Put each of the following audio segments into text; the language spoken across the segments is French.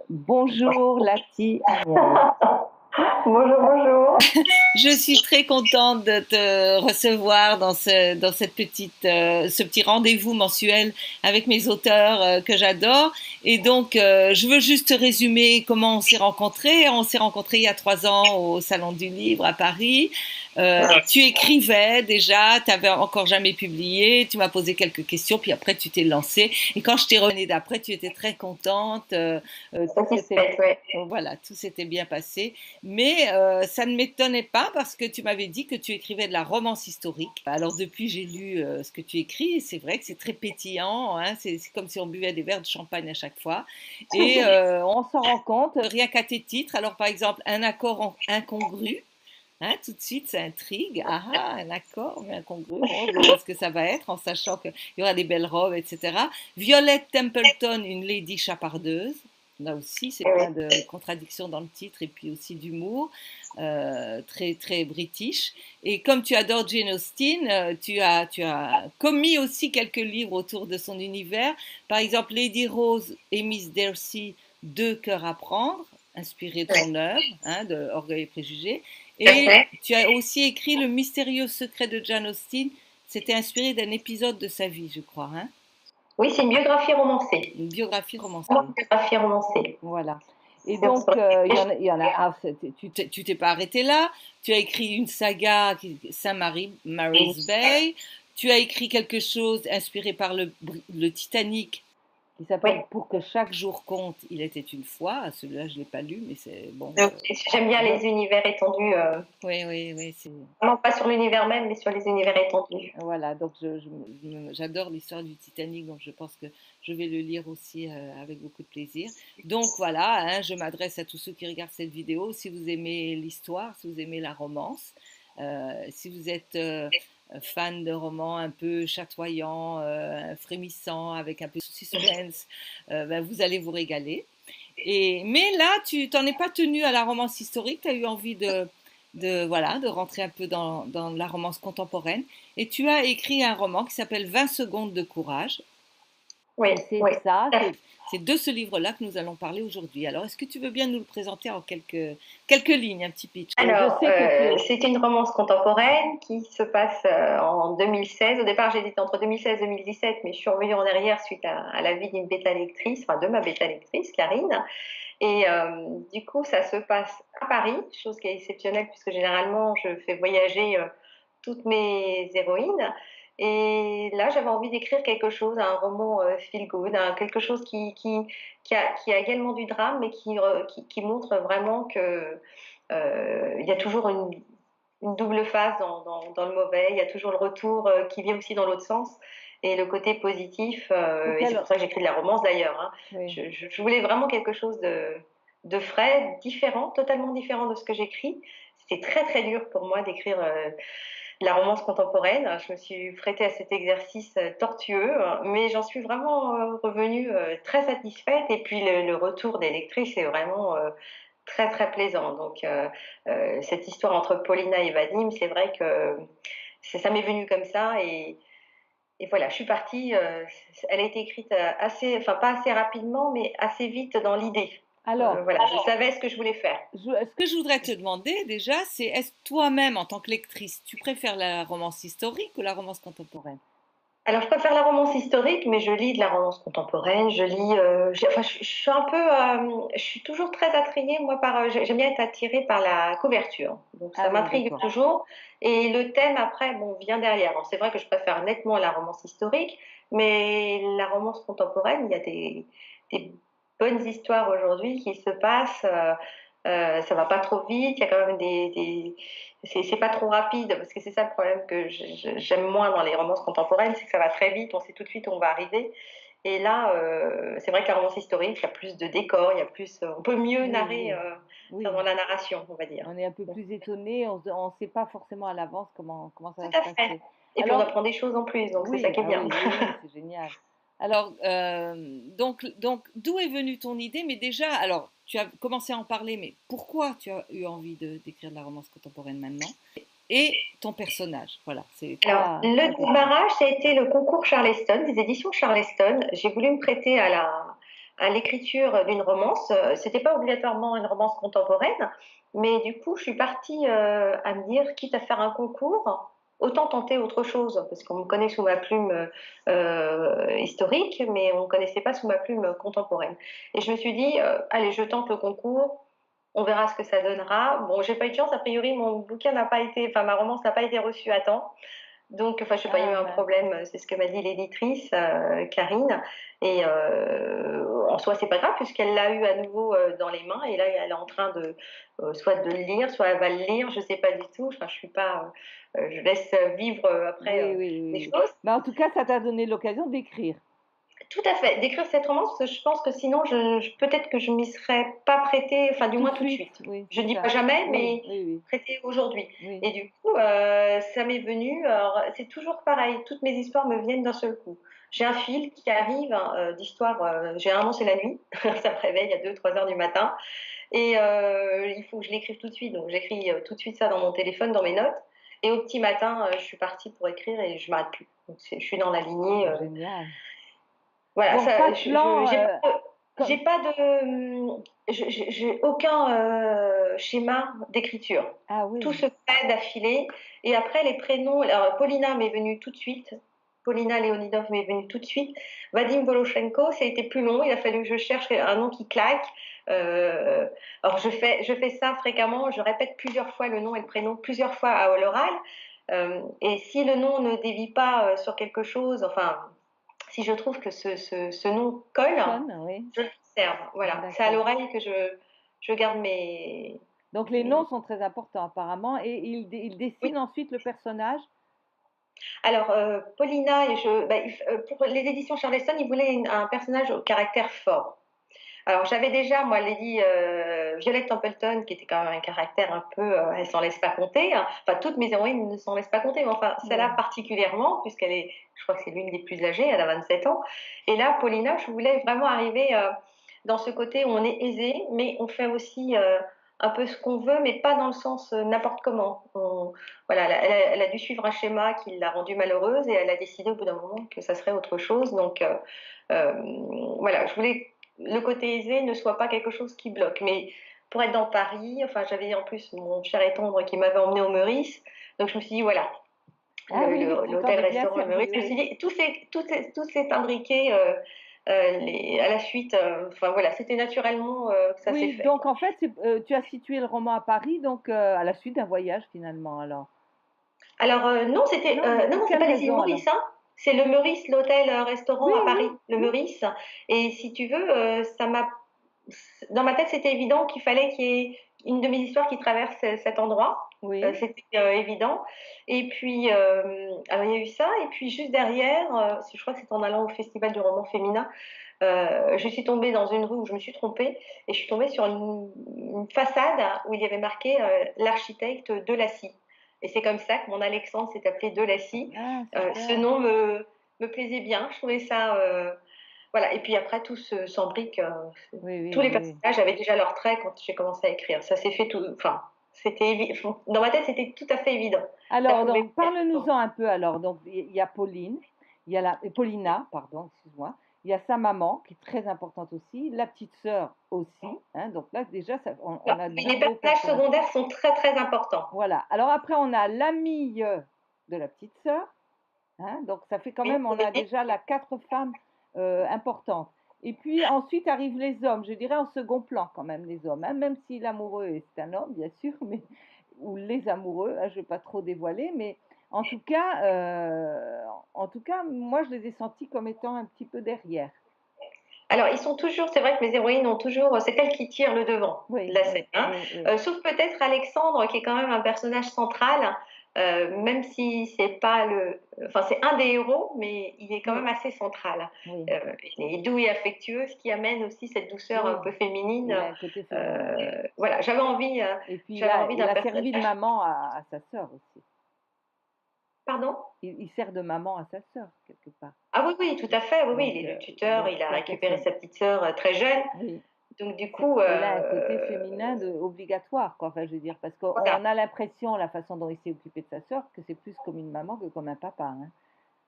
Bonjour Lati Ariel. Bonjour, bonjour. Je suis très contente de te recevoir dans ce petit rendez-vous mensuel avec mes auteurs que j'adore. Et donc, je veux juste résumer comment on s'est rencontrés. On s'est rencontrés il y a 3 ans au Salon du Livre à Paris. Tu écrivais déjà, tu n'avais encore jamais publié, tu m'as posé quelques questions, puis après tu t'es lancée. Et quand je t'ai revenue d'après, tu étais très contente. Satisfaite, ouais. Voilà, tout s'était bien passé. Mais ça ne m'étonnait pas parce que tu m'avais dit que tu écrivais de la romance historique. Alors depuis, j'ai lu ce que tu écris et c'est vrai que c'est très pétillant. Hein, c'est comme si on buvait des verres de champagne à chaque fois. Et on s'en rend compte rien qu'à tes titres. Alors par exemple, un accord incongru. Hein, tout de suite, ça intrigue. Ah, ah, un accord, mais incongru. Bon, je vois ce que ça va être en sachant qu'il y aura des belles robes, etc. Violette Templeton, une lady chapardeuse. Là aussi, c'est plein de contradictions dans le titre et puis aussi d'humour, très très british. Et comme tu adores Jane Austen, tu as commis aussi quelques livres autour de son univers. Par exemple, Lady Rose et Miss Darcy, deux cœurs à prendre, inspiré de son œuvre, hein, de Orgueil et Préjugés. Et tu as aussi écrit Le mystérieux secret de Jane Austen. C'était inspiré d'un épisode de sa vie, je crois. Hein, Oui, c'est une biographie romancée. une biographie romancée. Une biographie romancée. Voilà. Et donc, tu t'es pas arrêté là. Tu as écrit une saga, Saint-Mary's Bay. Tu as écrit quelque chose inspiré par le Titanic, qui s'appelle Oui. Pour que chaque jour compte, il était une fois. Ah, celui-là, je ne l'ai pas lu, mais c'est bon. J'aime bien les univers étendus. Oui, oui, oui. Non pas sur l'univers même, mais sur les univers étendus. Voilà, donc j'adore l'histoire du Titanic, donc je pense que je vais le lire aussi avec beaucoup de plaisir. Donc voilà, hein, je m'adresse à tous ceux qui regardent cette vidéo. Si vous aimez l'histoire, si vous aimez la romance, si vous êtes fan de romans un peu chatoyants, frémissants, avec un peu de suspense, ben, vous allez vous régaler. Mais là, tu t'en es pas tenu à la romance historique, tu as eu envie voilà, de rentrer un peu dans la romance contemporaine. Et tu as écrit un roman qui s'appelle 20 secondes de courage. Oui, Et c'est oui. c'est de ce livre-là que nous allons parler aujourd'hui. Alors, est-ce que tu veux bien nous le présenter en quelques lignes, un petit pitch? Alors, c'est une romance contemporaine qui se passe en 2016. Au départ, j'ai dit entre 2016 et 2017, mais je suis revenue en arrière suite à la vie d'une bêta-lectrice, enfin de ma bêta-lectrice, Karine. Et du coup, ça se passe à Paris, chose qui est exceptionnelle puisque généralement, je fais voyager toutes mes héroïnes. Et là, j'avais envie d'écrire quelque chose, un roman feel good, quelque chose qui a également du drame, mais qui montre vraiment que il y a toujours une double face dans le mauvais, il y a toujours le retour qui vient aussi dans l'autre sens. Et le côté positif, et c'est pour ça que j'écris de la romance d'ailleurs. Hein. Oui. Je voulais vraiment quelque chose de frais, différent, totalement différent de ce que j'écris. C'était très très dur pour moi d'écrire de la romance contemporaine. Je me suis prêtée à cet exercice tortueux, mais j'en suis vraiment revenue très satisfaite. Et puis le retour des lectrices est vraiment très très plaisant. Donc cette histoire entre Paulina et Vadim, c'est vrai que ça m'est venu comme ça et voilà, je suis partie. Elle a été écrite assez, enfin pas assez rapidement, mais assez vite dans l'idée. Alors, Voilà, je savais ce que je voulais faire. ce que je voudrais te demander déjà, c'est est-ce toi-même, en tant que lectrice, tu préfères la romance historique ou la romance contemporaine? Alors, je préfère la romance historique, mais je lis de la romance contemporaine. Je lis, enfin, je suis un peu, je suis toujours très attirée, moi, j'aime bien être attirée par la couverture. Donc, Ah ça oui, m'intrigue d'accord. toujours. Et le thème, après, bon, vient derrière. Alors, c'est vrai que je préfère nettement la romance historique, mais la romance contemporaine, il y a des bonnes histoires aujourd'hui qui se passent. Ça va pas trop vite. Il y a quand même c'est pas trop rapide parce que c'est ça le problème que j'aime moins dans les romances contemporaines, c'est que ça va très vite, on sait tout de suite où on va arriver. Et là, c'est vrai que la romance historique, il y a plus de décors, il y a plus, on peut mieux Oui, narrer oui, oui. dans la narration, on va dire. On est un peu plus étonné, on ne sait pas forcément à l'avance comment ça va Tout se à fait. passer. Et puis on Alors, apprend des choses en plus, donc c'est ça oui, qui est ah bien. oui, oui, oui, c'est génial. Alors, donc d'où est venue ton idée? Mais déjà, alors, tu as commencé à en parler, mais pourquoi tu as eu envie d'écrire de la romance contemporaine maintenant? Et ton personnage, voilà, c'est Alors, quoi le la question? démarrage, ça a été le concours Charleston, des éditions Charleston. J'ai voulu me prêter à à l'écriture d'une romance. C'était pas obligatoirement une romance contemporaine, mais du coup, je suis partie à me dire, quitte à faire un concours, autant tenter autre chose, parce qu'on me connaît sous ma plume historique, mais on ne me connaissait pas sous ma plume contemporaine. Et je me suis dit, allez, je tente le concours, on verra ce que ça donnera. Bon, j'ai pas eu de chance, a priori, mon bouquin n'a pas été, enfin, ma romance n'a pas été reçue à temps. Donc, enfin, je sais pas, il y a Ah, eu un mince. problème, c'est ce que m'a dit l'éditrice, Karine. Et en soi, c'est pas grave, puisqu'elle l'a eu à nouveau dans les mains. Et là, elle est en train de, soit de le lire, soit elle va le lire, je sais pas du tout. Enfin, je suis pas, je laisse vivre après Oui, oui, oui, les oui. choses. Mais en tout cas, ça t'a donné l'occasion d'écrire. Tout à fait, d'écrire cette romance, parce que je pense que sinon, peut-être que je m'y serais pas prêtée, enfin, du Tout moins de tout de suite, suite. oui, Je c'est ne dis pas ça. jamais, Oui, mais oui, oui, prêtée aujourd'hui. oui. Et du coup, ça m'est venu. Alors, c'est toujours pareil, toutes mes histoires me viennent d'un seul coup. J'ai un fil qui arrive d'histoire, généralement c'est la nuit, ça me réveille à 2, 3 heures du matin, et il faut que je l'écrive tout de suite. Donc j'écris tout de suite ça dans mon téléphone, dans mes notes, et au petit matin, je suis partie pour écrire et je m'arrête plus. Donc je suis dans la lignée. Génial. Voilà, Donc, pas ça, de plan. j'ai Comme... pas de, j'ai aucun schéma d'écriture. Ah Tout oui. se fait d'affilée. Et après, les prénoms, alors Paulina m'est venue tout de suite. Paulina Leonidov m'est venue tout de suite. Vadim Voloshenko, ça a été plus long. Il a fallu que je cherche un nom qui claque. Euh, alors, je fais ça fréquemment. Je répète plusieurs fois le nom et le prénom, plusieurs fois à l'oral. Et si le nom ne dévie pas sur quelque chose, enfin, si je trouve que ce nom colle, Sonne, oui. je le conserve. Voilà, c'est à D'accord. l'oreille que je garde Donc, les noms mes... sont très importants, apparemment. Et il Oui. dessine ensuite le personnage. Alors, Paulina, pour les éditions Charleston, ils voulaient un personnage au caractère fort. Alors, j'avais déjà, moi, Lady Violette Templeton, qui était quand même un caractère un peu, elle s'en laisse pas compter, hein. Enfin, toutes mes héroïnes ne s'en laissent pas compter, mais enfin, celle-là Oui. particulièrement, puisqu'elle est, je crois que c'est l'une des plus âgées, elle a 27 ans. Et là, Paulina, je voulais vraiment arriver dans ce côté où on est aisé, mais on fait aussi un peu ce qu'on veut, mais pas dans le sens n'importe comment. Voilà, elle a dû suivre un schéma qui l'a rendue malheureuse et elle a décidé au bout d'un moment que ça serait autre chose. Donc, euh, voilà, je voulais le côté aisé ne soit pas quelque chose qui bloque. Mais pour être dans Paris, enfin, j'avais en plus mon cher et tendre qui m'avait emmené au Meurice. Donc je me suis dit, voilà, Ah oui, tu t'en es bien l'hôtel-restaurant Le servi, Meurice. Je me suis oui. dit, tout s'est imbriqué à la suite. Enfin voilà, c'était naturellement que ça s'est Oui, fait, donc quoi. en fait, tu as situé le roman à Paris, donc à la suite d'un voyage finalement, alors. Alors non, Non, non, pour non, c'est quelle pas les îles raison alors? Maurice, hein. C'est le Meurice, Oui, l'hôtel-restaurant à oui, Paris, le oui. Meurice. Et si tu veux, ça m'a dans ma tête, c'était évident qu'il fallait qu'il y ait une de mes histoires qui traverse cet endroit. Oui. C'était évident. Et puis, alors il y a eu ça. Et puis juste derrière, je crois que c'est en allant au Festival du roman féminin, je suis tombée dans une rue où je me suis trompée et je suis tombée sur une façade où il y avait marqué l'architecte Delacy. Et c'est comme ça que mon Alexandre s'est appelé Delacy. Ah, Ce super. nom me plaisait bien. Je trouvais ça. Voilà. Et puis après, tout s'embrique. Oui, oui, Tous les oui, oui. personnages avaient déjà leurs traits quand j'ai commencé à écrire. Ça s'est fait tout. Enfin, dans ma tête, c'était tout à fait évident. Ça Alors, pouvait donc, être. parle-nous-en un peu alors. Donc, il y a Pauline, il y a Paulina, pardon, excuse-moi. Il y a sa maman, qui est très importante aussi, la petite sœur aussi, hein. Donc là, déjà, Non, on a oui, deux les beaux personnages personnages. secondaires sont très très importants. Voilà. Alors après, on a l'amie de la petite sœur, hein. Donc ça fait quand Oui, même, on a oui. déjà là quatre femmes importantes. Et puis ensuite arrivent les hommes, je dirais en second plan quand même les hommes, hein, même si l'amoureux est un homme, bien sûr, mais ou les amoureux, hein, je ne vais pas trop dévoiler, mais en tout cas, moi je les ai sentis comme étant un petit peu derrière. Alors, ils sont toujours, c'est vrai que mes héroïnes ont toujours, c'est elles qui tirent le devant de Oui, la scène, oui, hein. oui, oui, Sauf peut-être Alexandre, qui est quand même un personnage central, même si c'est pas enfin c'est un des héros, mais il est quand oui, même assez central. oui, Il est doux et affectueux, ce qui amène aussi cette douceur un oui. peu féminine. Il a un côté féminin, oui. Voilà, Et puis j'avais là, envie il d'un a servi de personnage. maman à sa sœur aussi. Pardon? Il sert de maman à sa sœur, quelque part. Ah oui, oui, tout à fait. Oui, oui, il Donc, est le tuteur. Il a c'est un récupéré personne. sa petite sœur très jeune. Oui. Donc du coup, Elle a un côté féminin obligatoire, quoi. Enfin, je veux dire, parce qu'on voilà. a l'impression, la façon dont il s'est occupé de sa sœur, que c'est plus comme une maman que comme un papa, hein.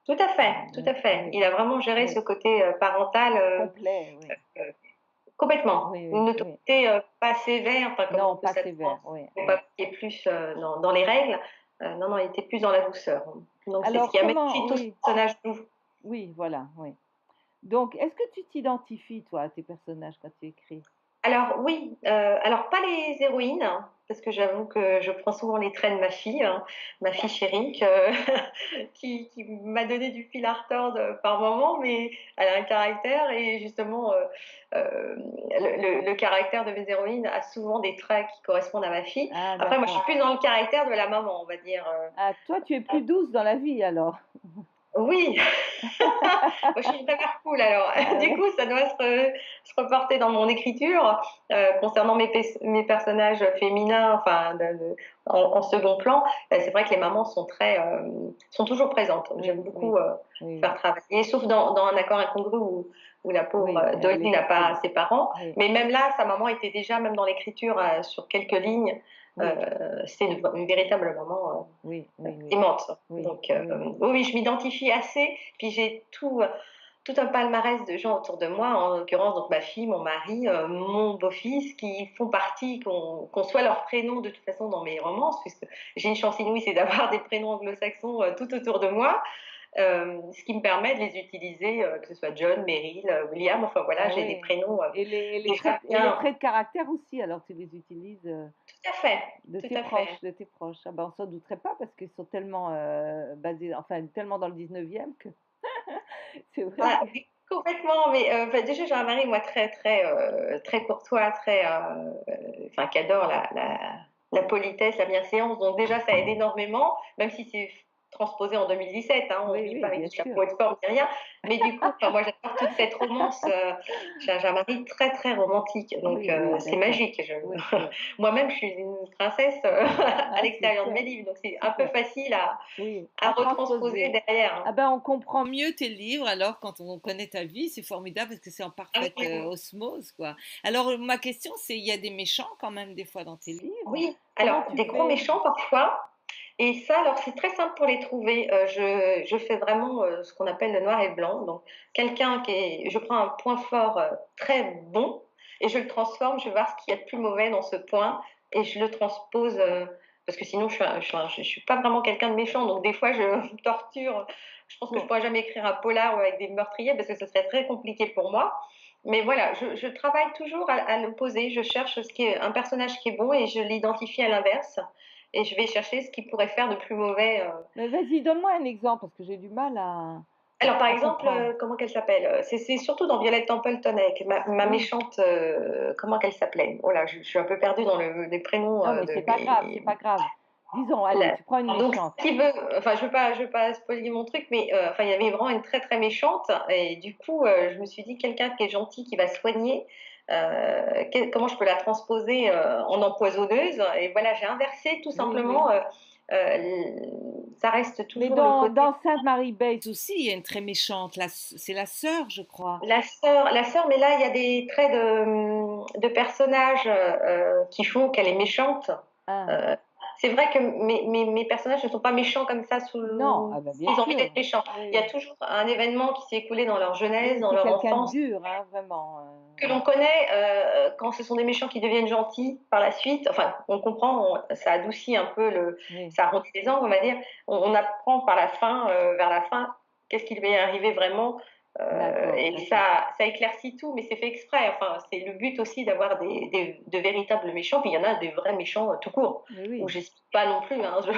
Tout à fait, tout Oui, à fait. oui, Il a vraiment géré oui. ce côté, parental, Complet, oui. heu, complètement. Oui, Une oui, oui. autorité, pas sévère, enfin comme Non, on peut pas sévère, s'attendre, oui, faut oui. pas qu'il y ait plus, dans les règles. Non, non, il était plus dans la douceur. Donc c'est ce Alors qui amène comment aussi tout ce oui, personnage doux. oui, voilà, oui. Donc est-ce que tu t'identifies, toi, à tes personnages quand tu écris? Alors oui, alors pas les héroïnes, hein, parce que j'avoue que je prends souvent les traits de ma fille chérie qui m'a donné du fil à retordre, par moments, mais elle a un caractère et justement, le caractère de mes héroïnes a souvent des traits qui correspondent à ma fille. Ah Après moi, je suis d'accord. plus dans le caractère de la maman, on va dire, Ah toi, tu es plus douce dans la vie alors? oui, moi, je suis une mère cool alors. Ah Du ouais. coup, ça doit se reporter dans mon écriture. Concernant mes personnages féminins, enfin, en second plan, c'est vrai que les mamans sont toujours présentes. J'aime Oui, beaucoup oui. Oui, oui. faire travailler, sauf dans Un accord incongru où la pauvre Oui, elle Dolly est n'a pas c'est ses parents. oui, Mais même là, sa maman était déjà, même dans l'écriture, sur quelques lignes, oui, c'est une véritable maman oui, oui, oui, aimante. oui, Donc, oui. oui, oui, je m'identifie assez. Puis j'ai tout un palmarès de gens autour de moi, en l'occurrence donc ma fille, mon mari, mon beau-fils, qui font partie, qu'on soit leur prénom de toute façon dans mes romances, puisque j'ai une chance inouïe, c'est d'avoir des prénoms anglo-saxons tout autour de moi, ce qui me permet de les utiliser, que ce soit John, Meryl, William, enfin voilà, Ah j'ai des oui. prénoms Et les déjà traits et les bien. traits de caractère aussi, alors tu les utilises, Tout à fait, de tout tes à fait. proches, de tes proches? Ah ben, on s'en douterait pas parce qu'ils sont tellement, basés enfin tellement dans le 19e que c'est vrai Ah, que oui, complètement, mais enfin, déjà, j'ai un mari, moi, très courtois, enfin, qui adore la politesse, la bienséance, donc déjà, ça aide énormément, même si c'est transposé en 2017, hein, on ne oui, vit oui, pas avec bien des sûr. chapeaux et de forme ni rien, mais du coup, enfin, moi, j'adore toute cette romance, j'ai un mari très, très romantique, donc Oui, oui, c'est d'accord. magique. Oui, oui. Moi-même, je suis une princesse à Ah l'extérieur de mes super, livres, donc c'est un peu super. facile Oui, à à retransposer transposer. derrière, hein. Ah ben, on comprend mieux tes livres alors quand on connaît ta vie, c'est formidable parce que c'est en Ah parfaite oui, osmose, quoi. Alors, ma question, c'est, il y a des méchants quand même des fois dans tes livres. oui, alors Comment tu des gros fais? méchants parfois. Et ça, alors c'est très simple pour les trouver. Je fais vraiment ce qu'on appelle le noir et blanc. Donc quelqu'un je prends un point fort très bon et je le transforme. Je vais voir ce qu'il y a de plus mauvais dans ce point et je le transpose. Parce que sinon, je suis pas vraiment quelqu'un de méchant. Donc des fois, je me torture. Je pense que je Bon, pourrais jamais écrire un polar avec des meurtriers parce que ce serait très compliqué pour moi. Mais voilà, je travaille toujours à l'opposé. Je cherche ce qui est un personnage qui est bon et je l'identifie à l'inverse et je vais chercher ce qu'il pourrait faire de plus mauvais. mais vas-y, donne-moi un exemple parce que j'ai du mal Alors, par à exemple, comprendre. comment qu'elle s'appelle? C'est surtout dans Violet Templeton avec ma Oui. méchante, comment qu'elle s'appelait? Oh là, je suis un peu perdue dans les prénoms Non, mais de c'est pas grave, c'est mes. pas grave. Disons, allez, La- tu prends une Donc, méchante. ce qui veut, enfin, je veux pas spoiler mon truc, mais enfin, il y avait vraiment une très très méchante, et du coup, je me suis dit quelqu'un qui est gentil, qui va soigner. Comment je peux la transposer en empoisonneuse? Et voilà, j'ai inversé tout Oui, simplement. oui. Ça reste Mais toujours le côté. dans Sainte-Marie-Bates aussi, il y a une très méchante. C'est la sœur, je crois. La sœur, mais là, il y a des traits de personnages qui font qu'elle est méchante. Ah, Euh, c'est vrai que mes personnages ne sont pas méchants comme ça non, ah ben bien ils ont envie sûr. d'être méchants. Oui, Il y a oui. toujours un événement qui s'est écoulé dans leur jeunesse, Oui, dans c'est leur quelqu'un de enfance, dur, hein, vraiment. que l'on connaît quand ce sont des méchants qui deviennent gentils par la suite. Enfin, on comprend, ça adoucit un peu Oui, ça arrondit les angles, on va dire. On apprend par la fin, vers la fin, qu'est-ce qui lui est arrivé vraiment. d'accord, Et d'accord. ça éclaircit tout, mais c'est fait exprès. Enfin, c'est le but aussi d'avoir de véritables méchants. Puis il y en a des vrais méchants tout court, Mais où oui, j'explique pas non plus. Hein, oui,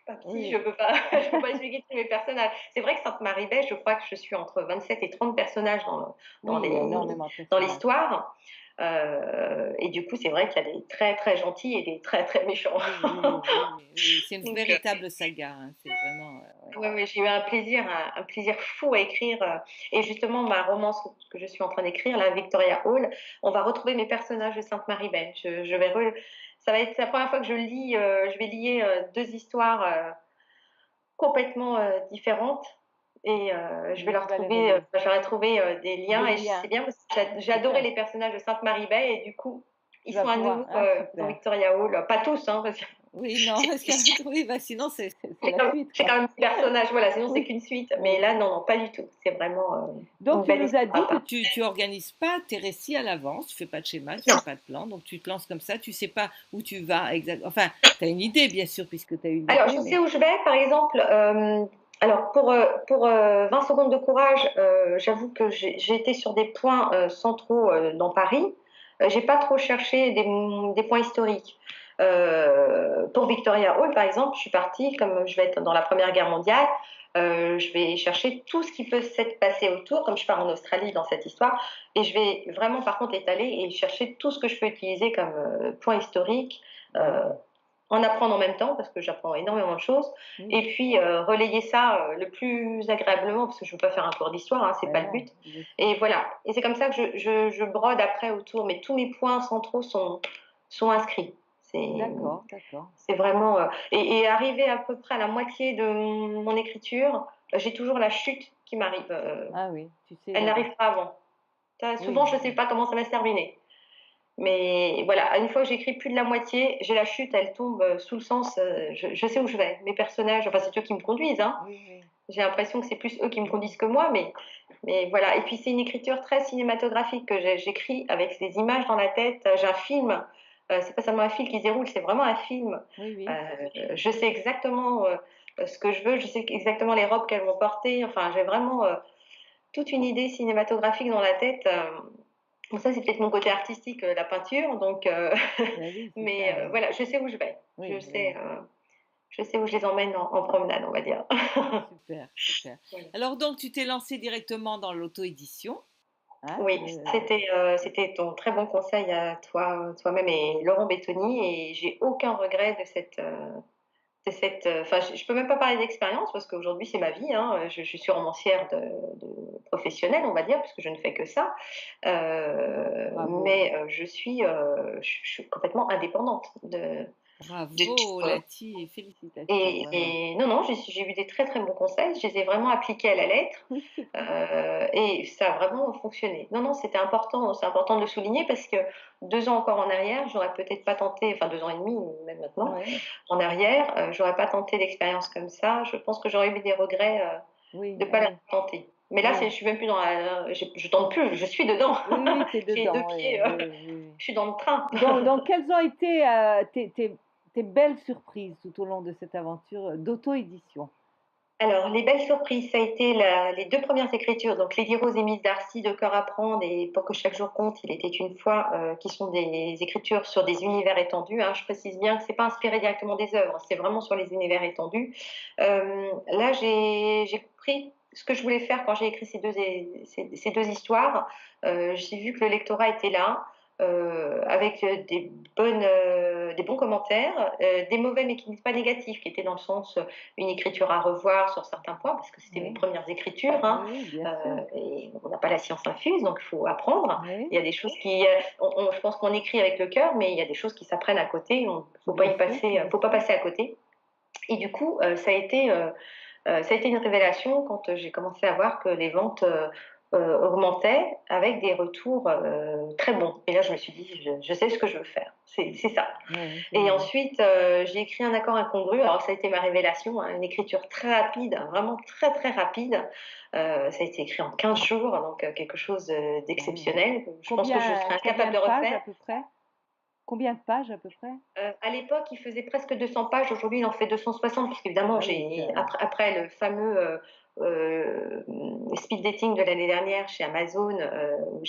pas psy, oui. je peux pas expliquer tous mes personnages. C'est vrai que Sainte-Marie-Belle, je crois que je suis entre 27 et 30 personnages Oui, dans il y a énormément de dans personnages. l'histoire. Et du coup, c'est vrai qu'il y a des très très gentils et des très très méchants. Oui, oui, oui, oui, oui, oui. C'est une Donc, véritable saga, hein, c'est vraiment, ouais. ouais, ouais, j'ai eu un plaisir fou à écrire. Et justement, ma romance que je suis en train d'écrire, la Victoria Hall, on va retrouver mes personnages de Sainte-Marie-Belle. Ça va être la première fois que je vais lier deux histoires complètement différentes. Et je vais Et tu leur vas les trouver, relier. j'aurais trouvé des liens. Des Et c'est liens. bien parce que Ah, j'ai adoré super. les personnages de Sainte-Marie-Belle. Et du coup, Ils tu vas sont à pouvoir. nouveau Ah, dans super. Victoria Hall. Pas tous, hein, parce que Oui, non, parce que oui, bah, sinon c'est j'ai la quand, suite, j'ai quoi. quand même 10 personnages, voilà, sinon c'est Oui, qu'une suite. Mais oui. là, non, non, pas du tout. C'est vraiment Donc, une tu belle nous as histoire dit à que part. tu organises pas tes récits à l'avance, tu fais pas de schéma, tu Non. fais pas de plan, donc tu te lances comme ça, tu sais pas où tu vas exactement. Enfin, tu as une idée, bien sûr, puisque tu as eu Alors, l'idée, je sais mais où je vais, par exemple. Alors, pour 20 secondes de courage, j'avoue que j'ai été sur des points centraux dans Paris. J'ai pas trop cherché des points historiques. Pour Victoria Hall, par exemple, je suis partie, comme je vais être dans la Première Guerre mondiale, je vais chercher tout ce qui peut s'être passé autour, comme je pars en Australie dans cette histoire, et je vais vraiment, par contre, étaler et chercher tout ce que je peux utiliser comme point historique. ah Euh, oui, en apprendre en même temps parce que j'apprends énormément de choses oui, et puis relayer ça le plus agréablement parce que je ne veux pas faire un cours d'histoire, hein, c'est ben pas le non, but. bien sûr. Et voilà, et c'est comme ça que je brode après autour, mais tous mes points centraux sont inscrits. D'accord, d'accord. C'est vraiment et arriver à peu près à la moitié de mon écriture, j'ai toujours la chute qui m'arrive. Ah oui, tu sais Elle la n'arrive pas avant. Souvent oui, je ne sais pas comment ça va se terminer. Mais voilà, une fois que j'écris plus de la moitié, j'ai la chute, elle tombe sous le sens, je sais où je vais. Mes personnages, enfin c'est eux qui me conduisent, hein. oui, oui. J'ai l'impression que c'est plus eux qui me conduisent que moi, mais voilà. Et puis c'est une écriture très cinématographique que j'écris avec des images dans la tête. J'ai un film, c'est pas seulement un fil qui se déroule, c'est vraiment un film. Oui, oui. Je sais exactement ce que je veux, je sais exactement les robes qu'elles vont porter. Enfin, j'ai vraiment toute une idée cinématographique dans la tête. Bon, ça, c'est peut-être mon côté artistique, la peinture. Donc, Ben oui, c'est mais ça, oui. voilà, je sais où je vais. Oui, oui. Je sais où je les emmène en promenade, on va dire. Super, super. Voilà. Alors donc, tu t'es lancé directement dans l'auto-édition, hein, Oui, c'était ton très bon conseil à toi, toi-même et Laurent Bettoni. Et j'ai aucun regret enfin, je peux même pas parler d'expérience parce qu'aujourd'hui c'est ma vie. Hein. Je suis romancière de professionnelle, on va dire, puisque je ne fais que ça. bravo. Mais je suis complètement indépendante de Bravo, tout. Lati, et félicitations, vraiment. Et non, non, j'ai eu des très très bons conseils. Je les ai vraiment appliqués à la lettre. Oui, c'est bien. Et ça a vraiment fonctionné. Non, non, c'était important, c'est important de le souligner parce que 2 ans encore en arrière, j'aurais peut-être pas tenté, enfin 2 ans et demi, même maintenant, Ouais, en arrière, j'aurais pas tenté l'expérience comme ça. Je pense que j'aurais eu des regrets oui, de ah pas l'avoir oui, tenté. Mais là, oui. je suis même plus dans la, je tente plus, je suis dedans. Oui, oui, tu es J'ai les deux dedans, oui, pieds, oui, oui, oui. je suis dans le train. Donc, quelles ont été tes belles surprises tout au long de cette aventure d'auto-édition? Alors, les belles surprises, ça a été les 2 premières écritures, donc Lady Rose et Miss Darcy de Cœur à prendre et Pour que chaque jour compte, il était une fois, qui sont des écritures sur des univers étendus, hein. Je précise bien que c'est pas inspiré directement des œuvres, c'est vraiment sur les univers étendus. Là, j'ai pris ce que je voulais faire quand j'ai écrit ces 2 histoires. J'ai vu que le lectorat était là, avec des bons commentaires, des mauvais mais qui n'étaient pas négatifs, qui étaient dans le sens une écriture à revoir sur certains points, parce que c'était mes Oui, premières écritures, oui, hein, oui, bien sûr. et on n'a pas la science infuse, donc il faut apprendre. Il Oui, y a des choses qui, je pense qu'on écrit avec le cœur, mais il y a des choses qui s'apprennent à côté. Il ne faut pas bien y sûr, passer, bien faut pas sûr. passer à côté. Et du coup, ça a été une révélation quand j'ai commencé à voir que les ventes augmentaient avec des retours très bons. Et là, je me suis dit, je sais ce que je veux faire. C'est ça. Oui, Et génial. ensuite, j'ai écrit un accord incongru. Alors, ça a été ma révélation, hein, une écriture très rapide, hein, vraiment très, très rapide. Ça a été écrit en 15 jours, donc quelque chose Oui. d'exceptionnel. Je pense que je serais Combien incapable de de pages refaire. à peu près? Combien de pages à peu près? À l'époque, il faisait presque 200 pages. Aujourd'hui, il en fait 260, parce qu'évidemment, Ah oui, après le fameux speed dating de l'année dernière chez Amazon, où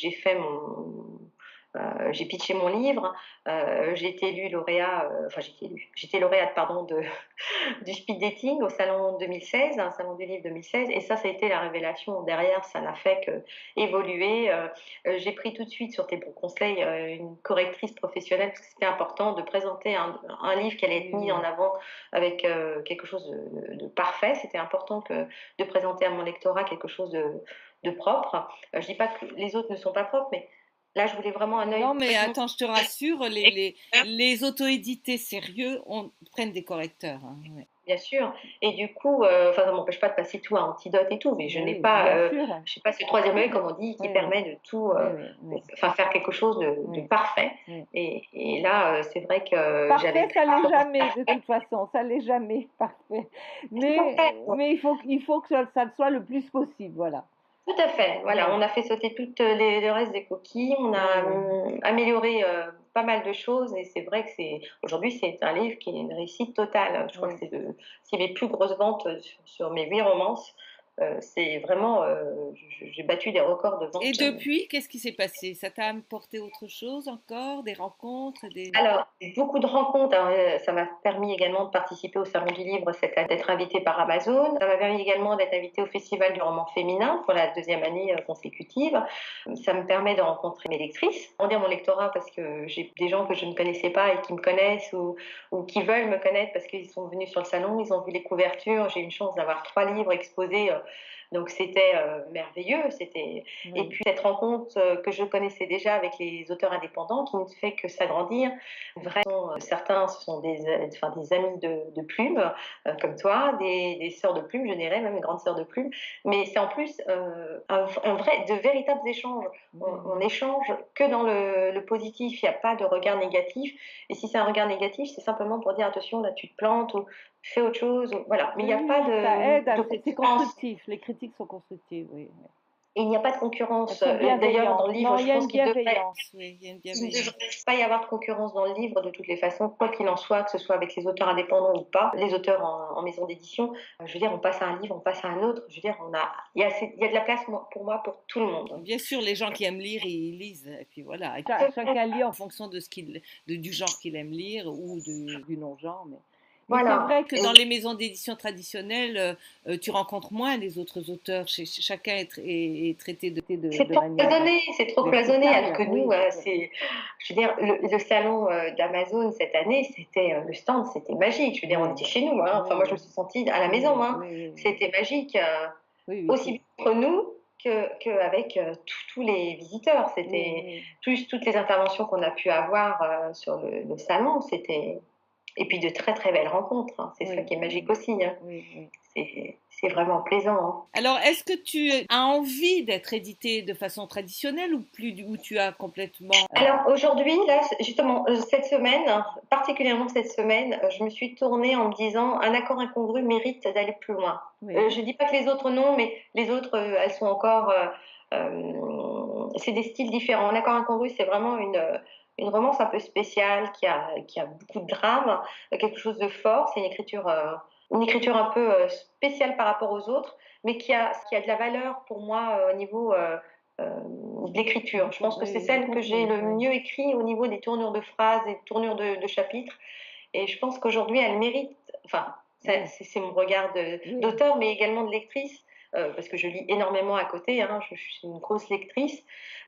j'ai pitché mon livre, j'ai été élue lauréat, enfin j'étais lauréate pardon du speed dating au salon 2016, un salon du livre 2016, et ça a été la révélation derrière, ça n'a fait que évoluer. J'ai pris tout de suite sur tes bons conseils une correctrice professionnelle parce que c'était important de présenter un livre qui allait être oui, mis en oui. avant avec quelque chose de parfait. C'était important de présenter à mon lectorat quelque chose de propre. Je dis pas que les autres ne sont pas propres, mais là je voulais vraiment un œil Non, mais complètement attends, je te rassure, extérieur. les auto-édités sérieux prennent des correcteurs, hein, ouais. bien sûr. Et du coup, enfin, ça m'empêche pas de passer tout à antidote et tout, mais je n'ai Oui, pas, bien sûr. je sais pas, ce troisième œil, comme on dit, qui Oui, oui, permet de tout, oui, oui, oui, enfin, faire quelque chose de oui, parfait. oui. Et là, c'est vrai que j'avais Parfait, très ça bien l'est commencé à jamais de toute façon, ça l'est jamais parfait. tout à fait. Mais il faut que ça le soit le plus possible, voilà. Tout à fait, voilà, Ouais. on a fait sauter toutes le reste des coquilles, on Oui, a, oui. amélioré, pas mal de choses et c'est vrai que aujourd'hui, c'est un livre qui est une réussite totale. Je crois que Oui. c'est mes plus grosses ventes, sur mes 8 romances. C'est vraiment, j'ai battu des records de Et vente. depuis, qu'est-ce qui s'est passé? Ça t'a apporté autre chose encore? Des rencontres, des... Alors, beaucoup de rencontres. Alors, ça m'a permis également de participer au Salon du livre, d'être invitée par Amazon. Ça m'a permis également d'être invitée au Festival du roman féminin pour la deuxième année consécutive. Ça me permet de rencontrer mes lectrices, de dire mon lectorat parce que j'ai des gens que je ne connaissais pas et qui me connaissent ou qui veulent me connaître parce qu'ils sont venus sur le salon, ils ont vu les couvertures. J'ai eu une chance d'avoir 3 livres exposés. Donc c'était merveilleux. Et Oui. puis cette rencontre que je connaissais déjà avec les auteurs indépendants qui ne fait que s'agrandir. Vraiment, certains ce sont enfin, des amis de plume, comme toi, des sœurs de plume, je dirais même des grandes sœurs de plume. Mais c'est en plus de véritables échanges. Oui, On échange que dans le positif. Il n'y a pas de regard négatif. Et si c'est un regard négatif, c'est simplement pour dire attention, là tu te plantes ou fais autre chose. Voilà. Mais il n'y a pas oui, ça aide, de c'est concurrence. constructif, les critiques sont constructives, oui, oui. Et il n'y a pas de Elles concurrence. sont D'ailleurs, dans bienveillantes. le livre, Non, il je y a pense une qu'il devrait bienveillance, oui, il y a une il ne bienveillance. devrait pas y avoir de concurrence dans le livre de toutes les façons, quoi qu'il en soit, que ce soit avec les auteurs indépendants ou pas, les auteurs en maison d'édition. Je veux dire, on passe à un livre, on passe à un autre. Je veux dire, il y a de la place pour moi, pour tout le monde. Bien sûr, les gens qui aiment lire, ils lisent, et puis voilà. Chacun lit en fonction de du genre qu'il aime lire ou du non-genre. Mais c'est Voilà. vrai que dans les maisons d'édition traditionnelles, tu rencontres moins les autres auteurs. Chacun est traité C'est de trop manière cloisonné, c'est trop cloisonné. Alors verticale. que nous, Oui, tout à fait. je veux dire, le salon d'Amazon cette année, c'était le stand, c'était magique. Je veux dire, on Oui, était chez nous, hein. oui, Enfin, moi, je me oui, suis sentie à la maison, oui, hein. oui, oui, oui, C'était magique, oui, oui, aussi bien entre nous qu'avec tous les visiteurs. oui, C'était oui, toutes les interventions qu'on a pu avoir sur le salon. Et puis de très très belles rencontres, hein. C'est ça oui, qui est magique oui, aussi, hein. oui, oui. C'est vraiment plaisant, hein. Alors, est-ce que tu as envie d'être édité de façon traditionnelle ou plus, ou tu as complètement... Alors aujourd'hui, là, justement, cette semaine, particulièrement cette semaine, je me suis tournée en me disant un accord incongru mérite d'aller plus loin. Oui, Je dis pas que les autres non, mais les autres, elles sont encore, c'est des styles différents. Un accord incongru, c'est vraiment une romance un peu spéciale qui a beaucoup de drame, quelque chose de fort. C'est une écriture un peu spéciale par rapport aux autres, mais qui a de la valeur pour moi au niveau de l'écriture. Je pense que c'est oui, du celle que j'ai contenu, le oui. mieux écrit au niveau des tournures de phrases et tournures de chapitres. Et je pense qu'aujourd'hui, elle mérite, enfin, Oui, c'est mon regard oui, d'auteur, mais également de lectrice, parce que je lis énormément à côté, hein, je suis une grosse lectrice,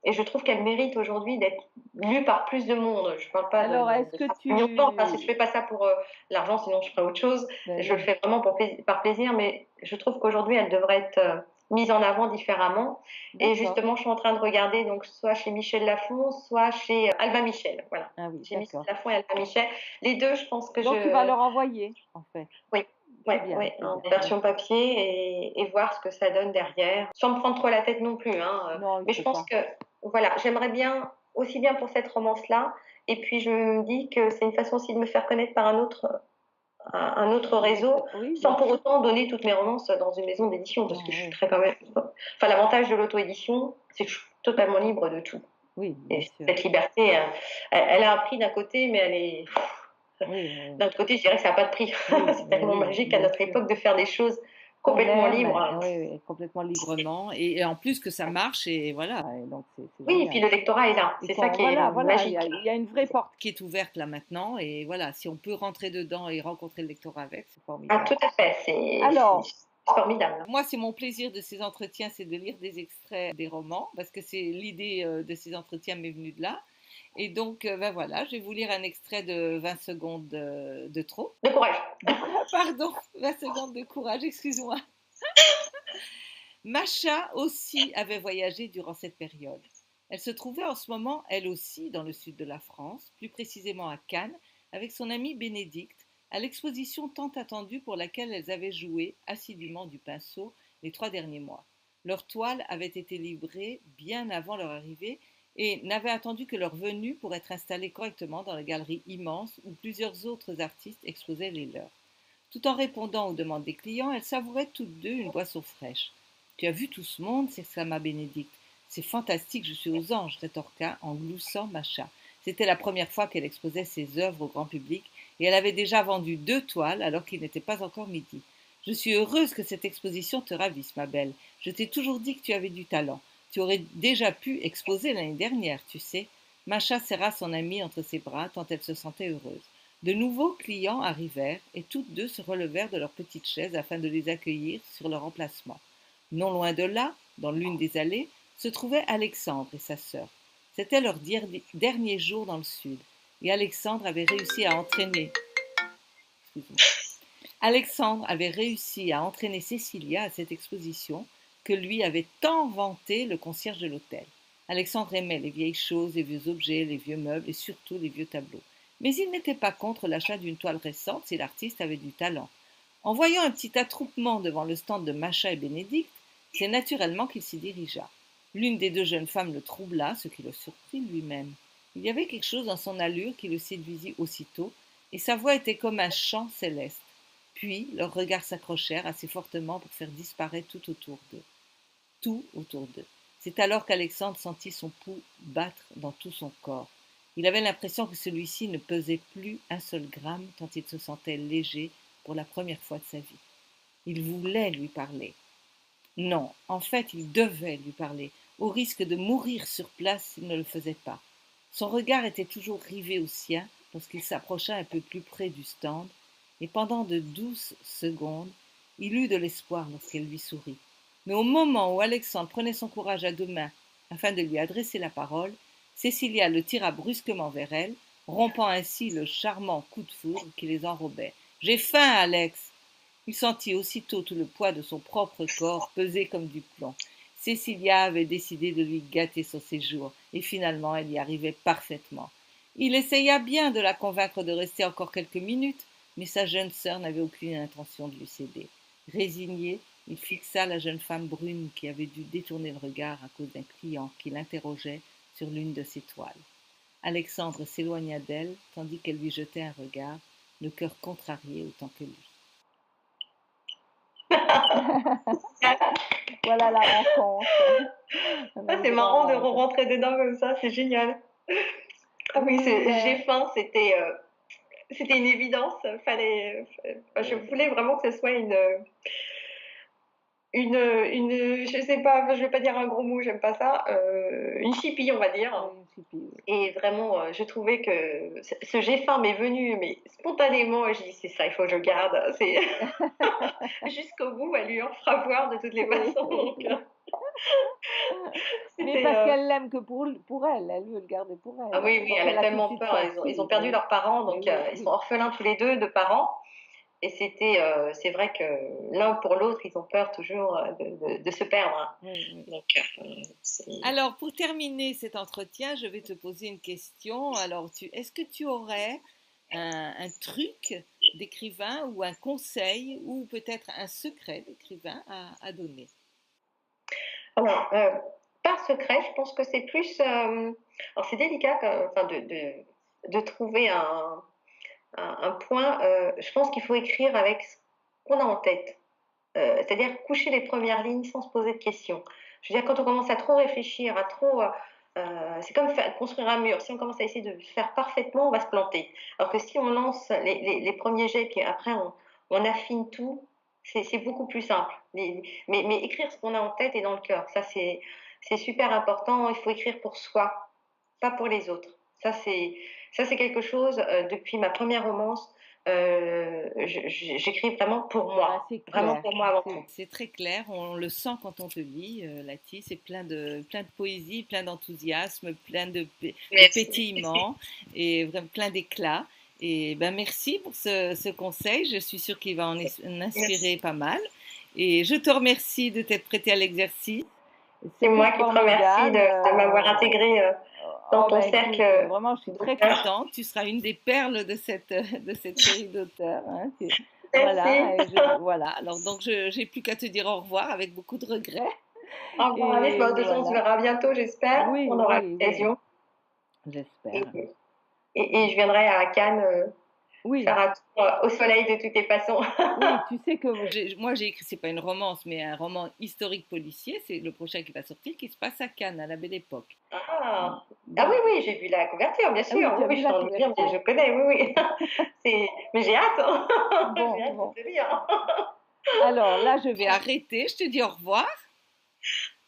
et je trouve qu'elle mérite aujourd'hui d'être lue par plus de monde. Je ne parle pas alors, est-ce de que 5 millions de ventes, hein, je ne tu... fais pas ça pour l'argent, sinon je ferais autre chose. Ben Je le oui, fais vraiment par plaisir, mais je trouve qu'aujourd'hui, elle devrait être mise en avant différemment. Et d'accord. justement, je suis en train de regarder, donc, soit chez Michel Lafon, soit chez Albin Michel. Voilà. Ah oui, Chez Michel d'accord. Lafon et Albin Michel. Les deux, je pense que Donc, tu vas je. leur envoyer, en fait. Oui, C'est ouais, bien, ouais, c'est en bien, version d'accord. papier et voir ce que ça donne derrière, sans me prendre trop la tête non plus, hein. Non, il Mais je faut pense pas. que, voilà, j'aimerais bien, aussi bien pour cette romance-là, et puis je me dis que c'est une façon aussi de me faire connaître par un autre réseau, Oui, sans bien pour sûr. autant donner toutes mes romances dans une maison d'édition, parce que Non, je suis oui, très quand même. Enfin, l'avantage de l'auto-édition, c'est que je suis totalement libre de tout. oui, Et bien sûr. cette liberté, elle a un prix d'un côté, mais elle est. Oui, oui, D'un autre côté, je dirais que ça n'a pas de prix. oui, C'est ben tellement oui, magique à bien notre sûr. époque de faire des choses Qu'on complètement aime, libres. oui, oui, complètement librement. Et en plus que ça marche, et voilà. Et donc, c'est Oui, et puis génial. le lectorat est là. Et C'est ça qui est voilà, voilà, magique. il y a une vraie porte qui est ouverte là maintenant. Et voilà, si on peut rentrer dedans et rencontrer le lectorat avec, c'est Ah, formidable. tout à fait. Alors, C'est formidable. moi, c'est mon plaisir de ces entretiens, c'est de lire des extraits des romans, parce que c'est l'idée de ces entretiens m'est venue de là. Et donc, ben voilà, je vais vous lire un extrait de 20 secondes de trop. De courage. De quoi? Pardon, 20 secondes de courage, excuse-moi. Macha aussi avait voyagé durant cette période. Elle se trouvait en ce moment, elle aussi, dans le sud de la France, plus précisément à Cannes, avec son amie Bénédicte, à l'exposition tant attendue pour laquelle elles avaient joué assidûment du pinceau les 3 derniers mois. Leurs toiles avaient été livrées bien avant leur arrivée et n'avaient attendu que leur venue pour être installées correctement dans la galerie immense où plusieurs autres artistes exposaient les leurs. Tout en répondant aux demandes des clients, elles savouraient toutes deux une boisson fraîche. Tu as vu tout ce monde s'exclama Bénédicte. C'est fantastique, je suis aux anges, rétorqua en gloussant Macha. C'était la première fois qu'elle exposait ses œuvres au grand public et elle avait déjà vendu 2 toiles alors qu'il n'était pas encore midi. Je suis heureuse que cette exposition te ravisse, ma belle. Je t'ai toujours dit que tu avais du talent. Tu aurais déjà pu exposer l'année dernière, tu sais. Macha serra son amie entre ses bras tant elle se sentait heureuse. De nouveaux clients arrivèrent et toutes deux se relevèrent de leurs petites chaises afin de les accueillir sur leur emplacement. Non loin de là, dans l'une des allées, se trouvaient Alexandre et sa sœur. C'était leur dernier jour dans le sud et Alexandre avait réussi à entraîner Cécilia à cette exposition que lui avait tant vanté le concierge de l'hôtel. Alexandre aimait les vieilles choses, les vieux objets, les vieux meubles et surtout les vieux tableaux. Mais il n'était pas contre l'achat d'une toile récente si l'artiste avait du talent. En voyant un petit attroupement devant le stand de Macha et Bénédicte, c'est naturellement qu'il s'y dirigea. L'une des deux jeunes femmes le troubla, ce qui le surprit lui-même. Il y avait quelque chose dans son allure qui le séduisit aussitôt, et sa voix était comme un chant céleste. Puis leurs regards s'accrochèrent assez fortement pour faire disparaître tout autour d'eux. Tout autour d'eux. C'est alors qu'Alexandre sentit son pouls battre dans tout son corps. Il avait l'impression que celui-ci ne pesait plus un seul gramme tant il se sentait léger pour la première fois de sa vie. Il voulait lui parler. Non, en fait, il devait lui parler, au risque de mourir sur place s'il ne le faisait pas. Son regard était toujours rivé au sien lorsqu'il s'approcha un peu plus près du stand, et pendant de douces secondes, il eut de l'espoir lorsqu'elle lui sourit. Mais au moment où Alexandre prenait son courage à 2 mains afin de lui adresser la parole, Cécilia le tira brusquement vers elle, rompant ainsi le charmant coup de foudre qui les enrobait. « J'ai faim, Alex !» Il sentit aussitôt tout le poids de son propre corps peser comme du plomb. Cécilia avait décidé de lui gâter son séjour, et finalement elle y arrivait parfaitement. Il essaya bien de la convaincre de rester encore quelques minutes, mais sa jeune sœur n'avait aucune intention de lui céder. Résigné, il fixa la jeune femme brune qui avait dû détourner le regard à cause d'un client qui l'interrogeait sur l'une de ses toiles. Alexandre s'éloigna d'elle, tandis qu'elle lui jetait un regard, le cœur contrarié autant que lui. Voilà la rencontre. C'est marrant de rentrer dedans comme ça, c'est génial. Ah oui, j'ai faim, c'était une évidence. Je voulais vraiment que ce soit je sais pas, je vais pas dire un gros mot, j'aime pas ça, une chipie, on va dire. Et vraiment, je trouvais que ce j'ai faim m'est venu, mais spontanément, je dis c'est ça, il faut que je garde. C'est jusqu'au bout, elle lui en fera voir de toutes les façons. Donc, mais parce qu'elle l'aime que pour elle, elle veut le garder pour elle. Ah oui, elle a tellement peur. Ils ont perdu leurs parents, donc ils sont orphelins tous les deux de parents. Et c'est vrai que l'un pour l'autre, ils ont peur toujours de se perdre. Oui. Donc, alors, pour terminer cet entretien, je vais te poser une question. Alors, est-ce que tu aurais un truc d'écrivain ou un conseil ou peut-être un secret d'écrivain à donner? Alors, par secret, je pense que c'est plus... alors, c'est délicat de trouver un point. Je pense qu'il faut écrire avec ce qu'on a en tête. C'est-à-dire coucher les premières lignes sans se poser de questions. Je veux dire, quand on commence à trop réfléchir, c'est comme construire un mur. Si on commence à essayer de le faire parfaitement, on va se planter. Alors que si on lance les premiers jets, puis après on affine tout, c'est beaucoup plus simple. Mais écrire ce qu'on a en tête et dans le cœur, ça c'est super important. Il faut écrire pour soi, pas pour les autres. Ça c'est quelque chose, depuis ma première romance, j'écris vraiment pour moi. Vraiment pour moi avant tout. C'est très clair, on le sent quand on te lit, Lati. C'est plein de poésie, plein d'enthousiasme, plein de pétillement et vraiment plein d'éclat. Et ben merci pour ce conseil, je suis sûre qu'il va en inspirer pas mal. Et je te remercie de t'être prêté à l'exercice. C'est moi qui te remercie de m'avoir intégré dans Oh, ton bah écoute, cercle vraiment, je suis très d'auteurs. contente. Tu seras une des perles de cette série d'auteurs, hein. Merci. Voilà, voilà. Alors, donc, j'ai plus qu'à te dire au revoir avec beaucoup de regrets. Au revoir Alice. Et Bah, de toute façon, on se voilà. verra bientôt, j'espère. Oui, On aura oui, oui, l'occasion. Et, j'espère. et je viendrai à Cannes Oui, faire un tour au soleil de toutes les façons. oui, tu sais que moi j'ai écrit, c'est pas une romance, mais un roman historique policier, c'est le prochain qui va sortir, qui se passe à Cannes, à la Belle Époque. Ah, ah oui, Donc, oui, j'ai vu la couverture, bien ah oui, sûr. tu Oui, as oui, vu je la t'en dire, mais couverture. je connais, oui, oui. Mais j'ai hâte, hein. J'ai Bon, hâte de bon. te lire. Alors là, je vais arrêter, je te dis au revoir.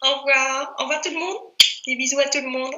Au revoir. Au revoir tout le monde. Des bisous à tout le monde.